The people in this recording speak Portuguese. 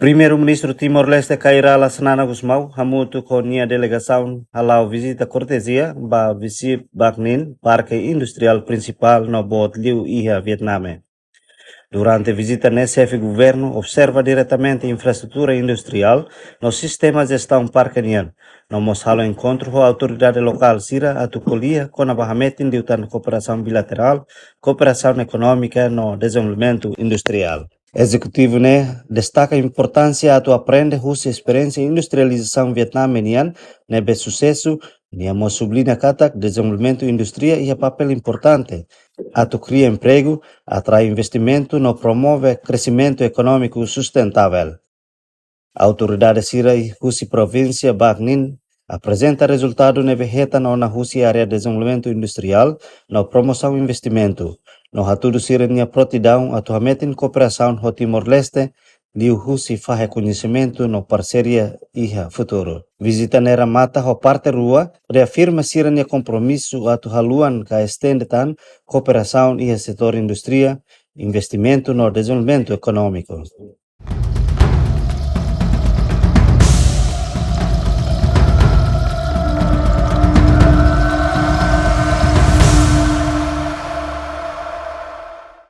Primeiro-Ministro Timor-Leste Kaira Lasnana Gusmau hamutu com a delegação halau visita cortesia ba Visip Bagnin, parque industrial principal no Bot Liu Iha, Vietnam. Durante a visita, o chefe de governo observa diretamente a infraestrutura industrial no sistema de gestão parqueniano. No mostralo encontro com a autoridade local Sira Atucolia com a Bahamete de cooperação bilateral, cooperação econômica no desenvolvimento industrial. Executivo destaca a importância de aprender a experiência industrialização vietnamiana nebe sucesso, nem sublinha que desenvolvimento industrial é papel importante. Atu cria emprego, atrai investimento, no promove crescimento econômico sustentável. A autoridade Sira e Husi província Bagnin apresenta resultado nebe reta na Husi área de desenvolvimento industrial, na promoção investimento. No hatudo Sira nia protidão atualmente em cooperação com Timor-Leste, Liu Husi faz reconhecimento no parceria iha futuro. Visita nera mata ho parte rua, reafirma Sira nia compromisso atu haluan ka estende tan cooperação iha setor industria, investimento no desenvolvimento econômico.